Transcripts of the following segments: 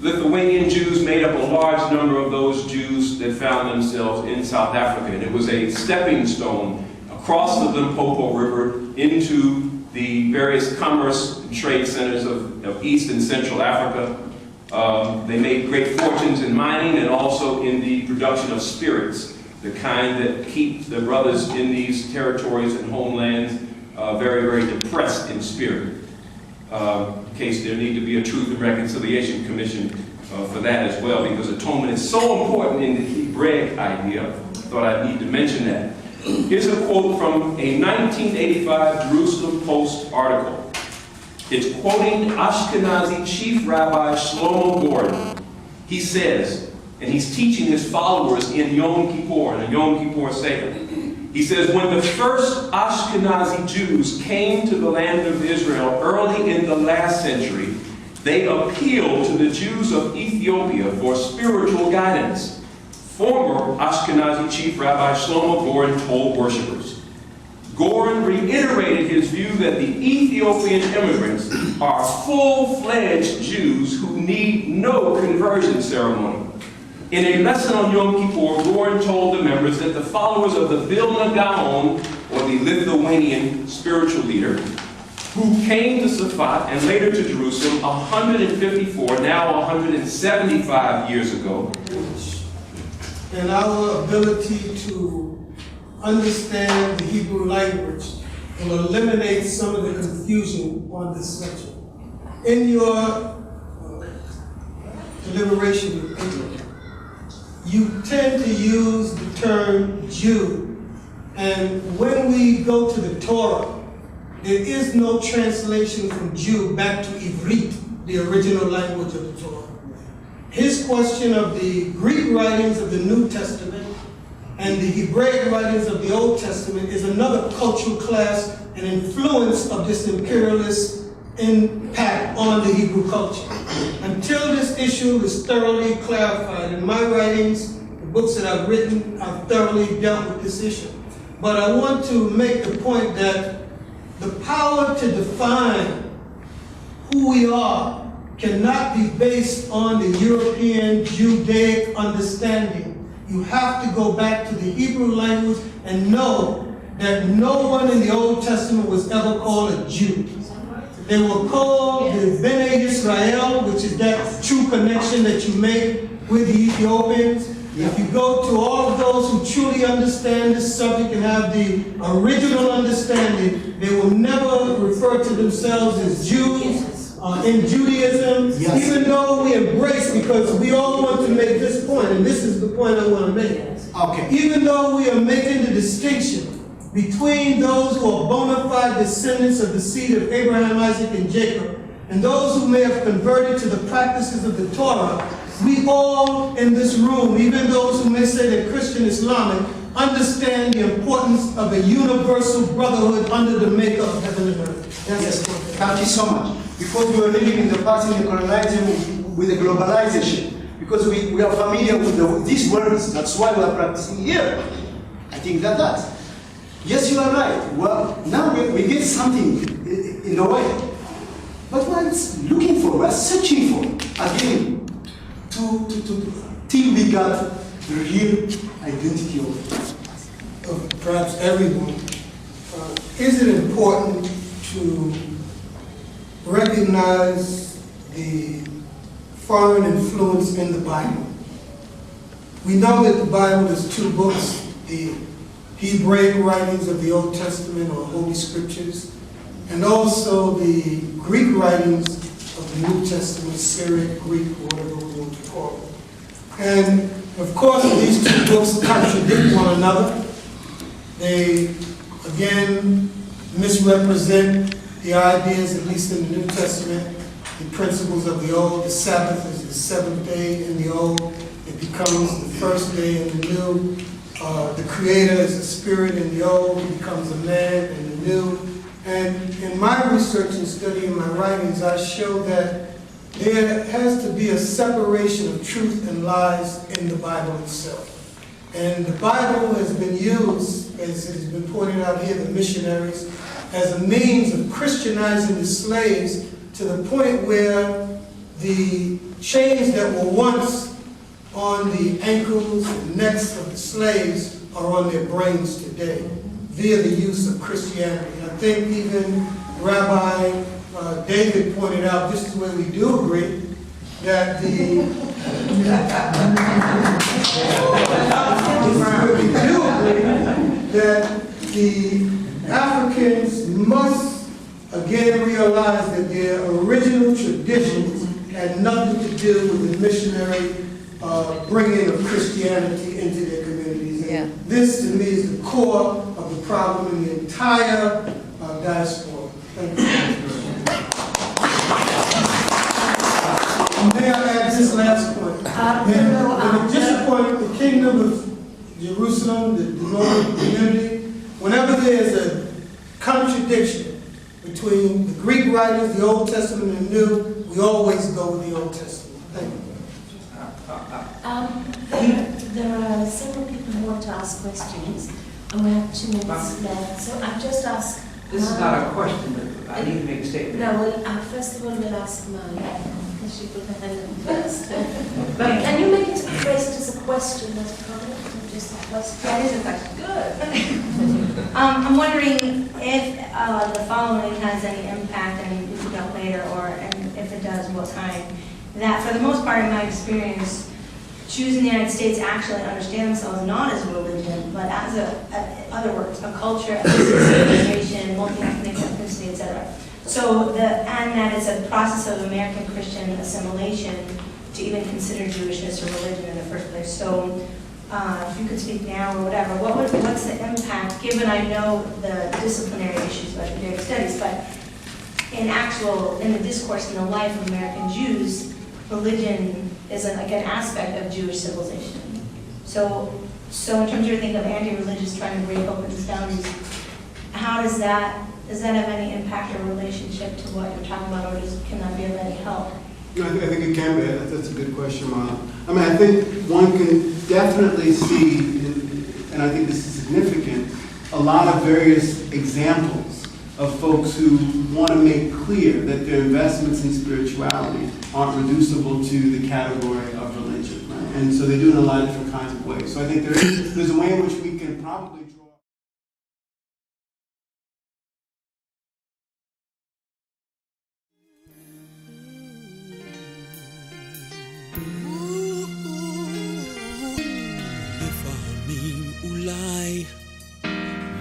Lithuanian Jews made up a large number of those Jews that found themselves in South Africa. And it was a stepping stone across the Limpopo River into the various commerce and trade centers of East and Central Africa. They made great fortunes in mining and also in the production of spirits, the kind that keep the brothers in these territories and homelands very, very depressed in spirit. In case there need to be a Truth and Reconciliation Commission for that as well, because atonement is so important in the Hebraic idea. I thought I'd need to mention that. Here's a quote from a 1985 Jerusalem Post article. It's quoting Ashkenazi Chief Rabbi Shlomo Gordon. He says, and he's teaching his followers in Yom Kippur, in the Yom Kippur Seder. He says, when the first Ashkenazi Jews came to the land of Israel early in the last century, they appealed to the Jews of Ethiopia for spiritual guidance. Former Ashkenazi Chief Rabbi Shlomo Gordon told worshipers. Gordon reiterated his view that the Ethiopian immigrants are full-fledged Jews who need no conversion ceremony. In a lesson on Yom Kippur, Gordon told the members that the followers of the Vilna Gaon, or the Lithuanian spiritual leader, who came to Safat and later to Jerusalem 154, now 175 years ago, and our ability to understand the Hebrew language will eliminate some of the confusion on this subject. In your deliberation with England, you tend to use the term Jew, and when we go to the Torah, there is no translation from Jew back to Ivrit, the original language of the Torah. His question of the Greek writings of the New Testament and the Hebraic writings of the Old Testament is another cultural class and influence of this imperialist impact on the Hebrew culture. Until this issue is thoroughly clarified, in my writings, the books that I've written, I've thoroughly dealt with this issue. But I want to make the point that the power to define who we are cannot be based on the European Judaic understanding. You have to go back to the Hebrew language and know that no one in the Old Testament was ever called a Jew. They were called the Ben Israel, which is that true connection that you make with the Ethiopians. If you go to all of those who truly understand this subject and have the original understanding, they will never refer to themselves as Jews. In Judaism, even though we embrace, because we all want to make this point, and this is the point I want to make. Okay. Even though we are making the distinction between those who are bona fide descendants of the seed of Abraham, Isaac, and Jacob, and those who may have converted to the practices of the Torah, we all in this room, even those who may say they're Christian Islamic, understand the importance of a universal brotherhood under the maker of heaven and earth. Yes, thank you so much. Because we are living in the past in the colonizing with the globalization. Because we are familiar with these words, that's why we are practicing here. I think that. Yes, you are right. Well, now we get something in the way. But we're looking for, we're searching for, again, till we got the real identity of perhaps everyone. Is it important to recognize the foreign influence in the Bible? We know that the Bible is two books, the Hebraic writings of the Old Testament or Holy Scriptures, and also the Greek writings of the New Testament, Syriac, Greek, whatever we want to call it. And of course, these two books contradict one another. They, again, misrepresent the ideas, at least in the New Testament, the principles of the Old. The Sabbath is the seventh day in the Old. It becomes the first day in the New. The Creator is the Spirit in the Old. He becomes a man in the New. And in my research and study, in my writings, I show that there has to be a separation of truth and lies in the Bible itself. And the Bible has been used, as has been pointed out here, the missionaries, as a means of Christianizing the slaves to the point where the chains that were once on the ankles and necks of the slaves are on their brains today via the use of Christianity. I think even Rabbi David pointed out, this is where we do agree, that the Africans must again realize that their original traditions had nothing to do with the missionary bringing of Christianity into their communities. And this, to me, is the core of the problem in the entire diaspora. Thank you. May I add this last point? Just a point, the Kingdom of Jerusalem, the northern community, whenever there's a contradiction between the Greek writers, the Old Testament and the New, we always go with the Old Testament. Thank you. There are several people who want to ask questions, and we have 2 minutes left. So I've just asked. This is not a question, but I need to make a statement. No, well, first of all, we'll ask Maya, because she put her hand up first. But can you make it phrased as a question, not a comment, not just a question? That is a question. Good. I'm wondering if the following has any impact, and if you don't later, and if it does, what kind. That for the most part, in my experience, Jews in the United States actually understand themselves not as a religion, but as other words, a culture, a civilization, multi-ethnic ethnicity, etc. So and that it's a process of American Christian assimilation to even consider Jewishness a religion in the first place. So if you could speak now or whatever, what's the impact, given I know the disciplinary issues about Judaic studies, but in the discourse in the life of American Jews, religion is an aspect of Jewish civilization. So in terms of your thinking of anti-religious trying to break open these boundaries, how does that have any impact or relationship to what you're talking about, or can that be of any help? No, I think it can be. That's a good question, Mara. I mean, I think one can definitely see, and I think this is significant, a lot of various examples of folks who want to make clear that their investments in spirituality aren't reducible to the category of religion, right? And so they do it in a lot of different kinds of ways. So I think there's a way in which we can probably draw. לפעמים אולי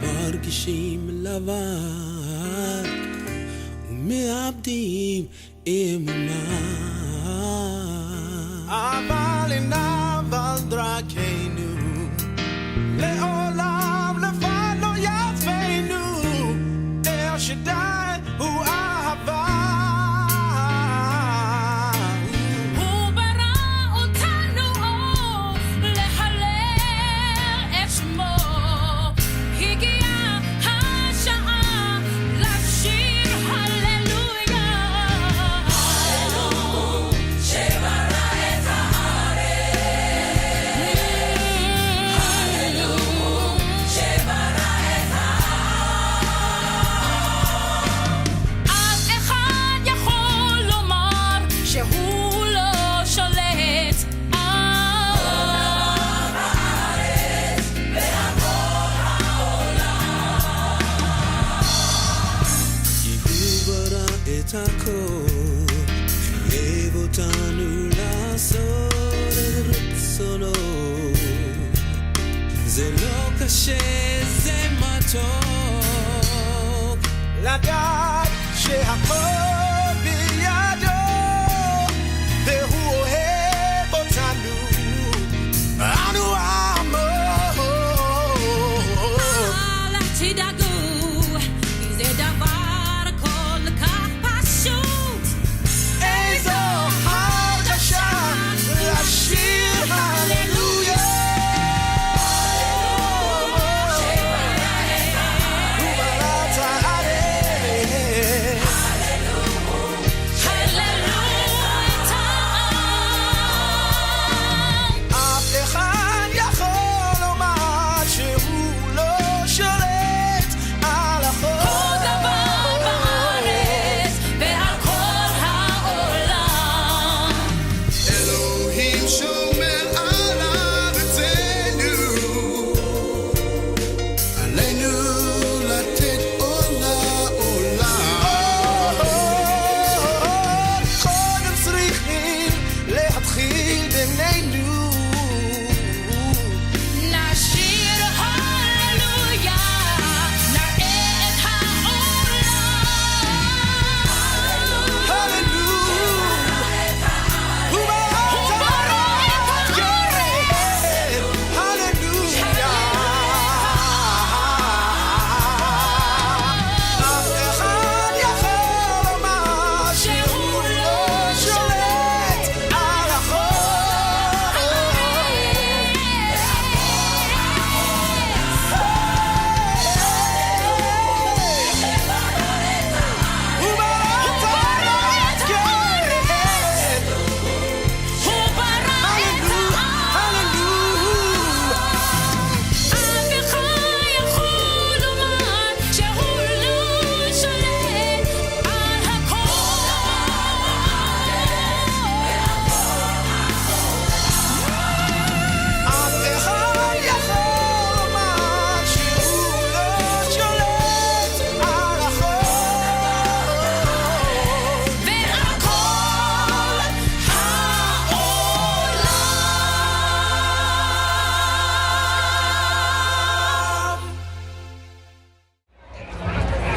מרגישים לבד ומאבדים אמונה, אבל עיניו על דרכנו לעולם לבד לא יעזבנו, אל שדי הוא אהבה. הכל חייב אותנו לעשות את רצונו, זה לא קשה, זה מתוק לדעת שהכל בידו והוא אוהב אותנו, אנו עמו. אל תדאגו, זה דבר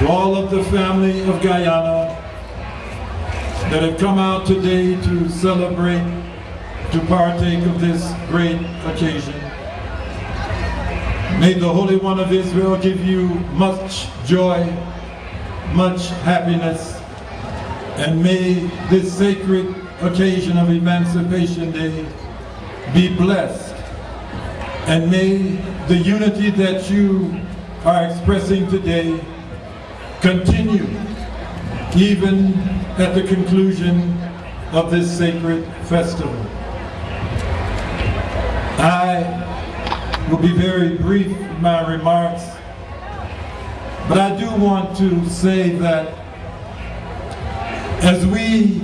To all of the family of Guyana that have come out today to celebrate, to partake of this great occasion. May the Holy One of Israel give you much joy, much happiness, and may this sacred occasion of Emancipation Day be blessed. And may the unity that you are expressing today continue even at the conclusion of this sacred festival. I will be very brief in my remarks, but I do want to say that as we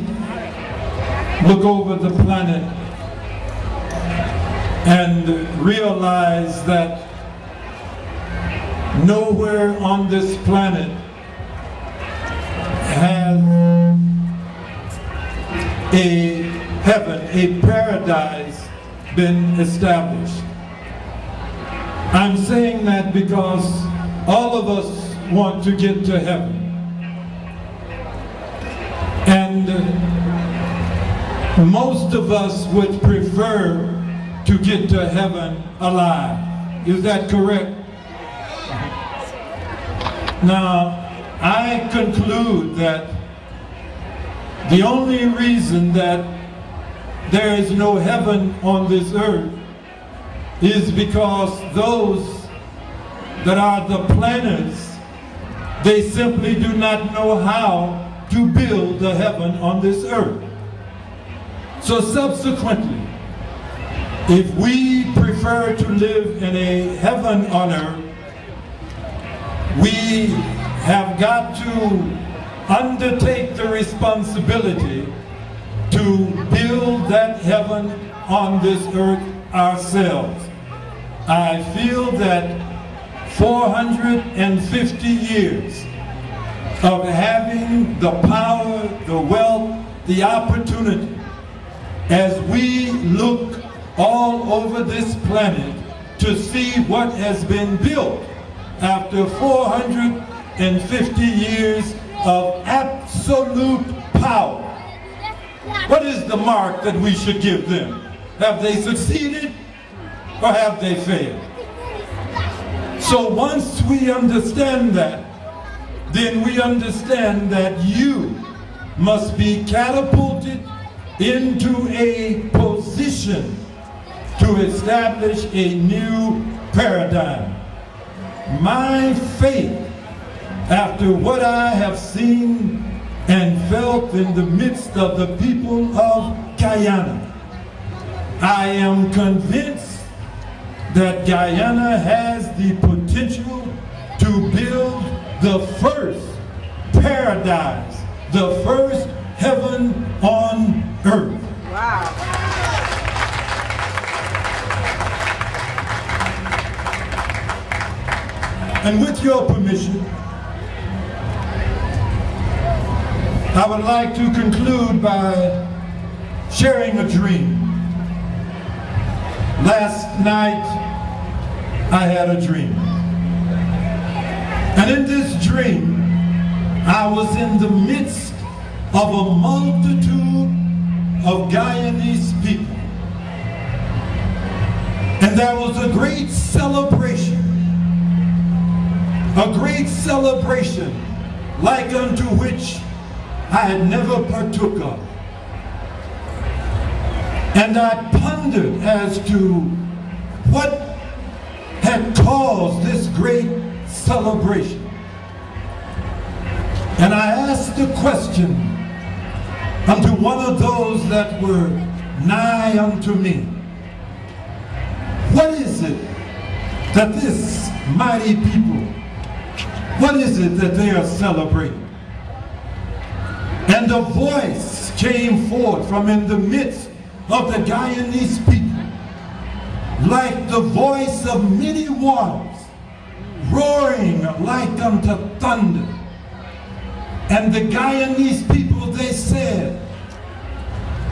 look over the planet and realize that nowhere on this planet has a heaven, a paradise been established. I'm saying that because all of us want to get to heaven. And most of us would prefer to get to heaven alive. Is that correct? Now, I conclude that the only reason that there is no heaven on this earth is because those that are the planners, they simply do not know how to build a heaven on this earth. So subsequently, if we prefer to live in a heaven on earth, we have got to undertake the responsibility to build that heaven on this earth ourselves. I feel that 450 years of having the power, the wealth, the opportunity, as we look all over this planet to see what has been built after 450 years of absolute power. What is the mark that we should give them? Have they succeeded or have they failed? So once we understand that, then we understand that you must be catapulted into a position to establish a new paradigm. My faith, after what I have seen and felt in the midst of the people of Guyana, I am convinced that Guyana has the potential to build the first paradise, the first heaven on earth. Wow. And with your permission, I would like to conclude by sharing a dream. Last night, I had a dream. And in this dream, I was in the midst of a multitude of Guyanese people. And there was a great celebration like unto which I had never partook of. And I pondered as to what had caused this great celebration. And I asked the question unto one of those that were nigh unto me, what is it that this mighty people, what is it that they are celebrating? And a voice came forth from in the midst of the Guyanese people, like the voice of many waters, roaring like unto thunder. And the Guyanese people, they said,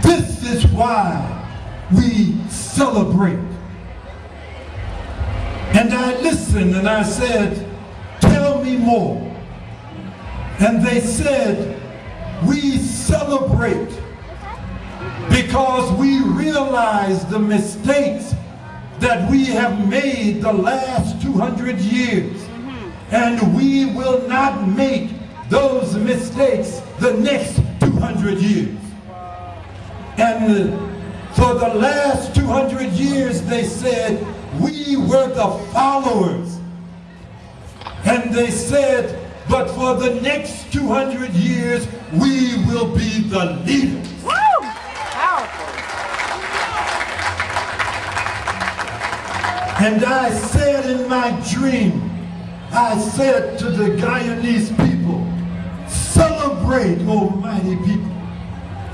this is why we celebrate. And I listened and I said, tell me more. And they said, we celebrate because we realize the mistakes that we have made the last 200 years. And we will not make those mistakes the next 200 years. And for the last 200 years, they said, we were the followers. And they said, but for the next 200 years, we will be the leaders. Woo! Powerful. And I said in my dream, I said to the Guyanese people, celebrate, almighty people.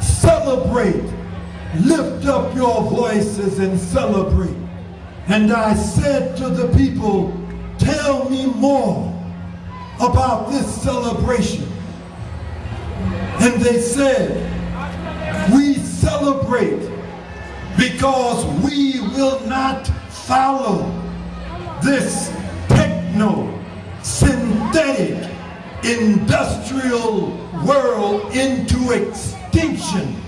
Celebrate. Lift up your voices and celebrate. And I said to the people, tell me more about this celebration. And they said, we celebrate because we will not follow this techno-synthetic industrial world into extinction.